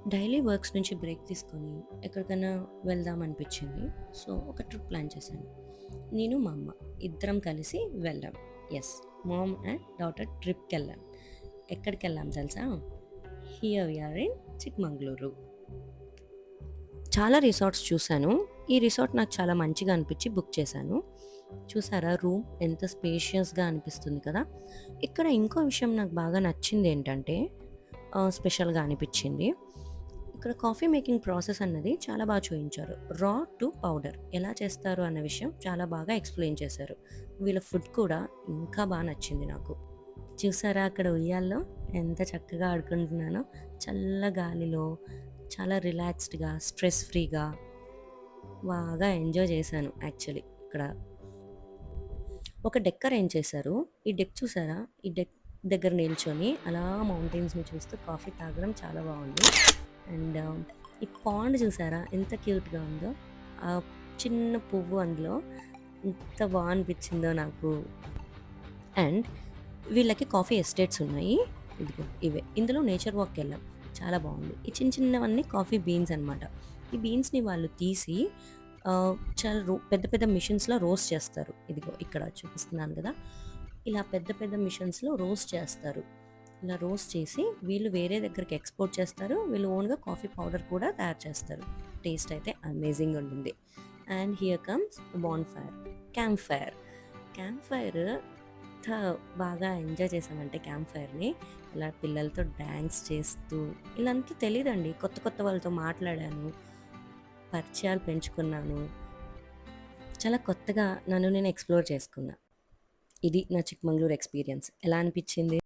Daily works నుంచి break తీసుకొని ఎక్కడికైనా వెళ్దాం అనిపించింది. సో, ఒక ట్రిప్ ప్లాన్ చేశాను. నేను, మా అమ్మ ఇద్దరం కలిసి వెళ్ళాం. యెస్. మామ్ అండ్ డాటర్ ట్రిప్‌కెళ్ళాం. ఎక్కడికెళ్ళాం తెలుసా? Here we are in Chikmagalur. చాలా రిసార్ట్స్ చూశాను. ఈ రిసార్ట్ నాకు చాలా మంచిగా అనిపించి బుక్ చేశాను. చూసారా రూమ్ ఎంత స్పేషియస్‌గా అనిపిస్తుంది కదా! ఇక్కడ ఇంకో విషయం నాకు బాగా నచ్చిందేంటంటే స్పెషల్‌గా అనిపిచ్చింది. ఇక్కడ కాఫీ మేకింగ్ ప్రాసెస్ అన్నది చాలా బాగా చూయించారు. రా టు పౌడర్ ఎలా చేస్తారు అన్న విషయం చాలా బాగా ఎక్స్‌ప్లెయిన్ చేశారు. వీళ్ళ ఫుడ్ కూడా ఇంకా నచ్చింది నాకు. చూసారా అక్కడ ఉయ్యాల్లో ఎంత చక్కగా ఆడుకుంటున్నానో. చల్ల గాలిలో చాలా రిలాక్స్డ్‌గా, స్ట్రెస్ ఫ్రీగా బాగా ఎంజాయ్ చేశాను యాక్చువల్లీ ఇక్కడ. ఒక డెక్ అరేంజ్ చేశారు. ఈ డెక్ చూసారా? ఈ డెక్ దగ్గర నిల్చొని అలా మౌంటైన్స్‌ని చూస్తూ కాఫీ తాగడం చాలా బావుంది. అండ్ ఈ పాండ్ చూసారా? ఎంత క్యూట్‌గా ఉందో. ఆ చిన్న పువ్వు అందులో ఎంత అనిపించిందో నాకు. అండ్ వీళ్ళకి కాఫీ ఎస్టేట్స్ ఉన్నాయి. ఇదిగో ఇవే. ఇందులో నేచర్ వాక్‌కెళ్ళాం. చాలా బావుంది. ఈ చిన్న చిన్నవన్నీ కాఫీ బీన్స్ అనమాట. ఈ బీన్స్‌ని వాళ్ళు తీసి చాలా పెద్ద పెద్ద మిషన్స్‌లో రోస్ట్ చేస్తారు. ఇదిగో ఇక్కడ చూపిస్తున్నాను గదా! ఇలా పెద్ద పెద్ద మిషన్స్‌లో రోస్ట్ చేస్తారు. ఇలా రోస్ట్ చేసి వీళ్ళు వేరే దగ్గరికి ఎక్స్‌పోర్ట్ చేస్తారు. వీళ్ళు ఓన్‌గా కాఫీ పౌడర్ కూడా తయారు చేస్తారు. టేస్ట్ అయితే అమేజింగ్ ఉంటుంది. And here comes bonfire. Camp fire. Camp fire ఎంత బాగా ఎంజాయ్ చేశామంటే క్యాంప్ ఫైర్‌ని ఇలా పిల్లలతో డాన్స్ చేస్తూ ఇలా అంతా తెలీదండి. కొత్త కొత్త వాళ్ళతో మాట్లాడాను. పరిచయాలు పెంచుకున్నాను. చాలా కొత్తగా నన్ను నేను ఎక్స్‌ప్లోర్ చేసుకున్నా. ఇది నా చిక్మంగళూరు ఎక్స్‌పీరియన్స్. ఎలా అనిపిచ్చింది?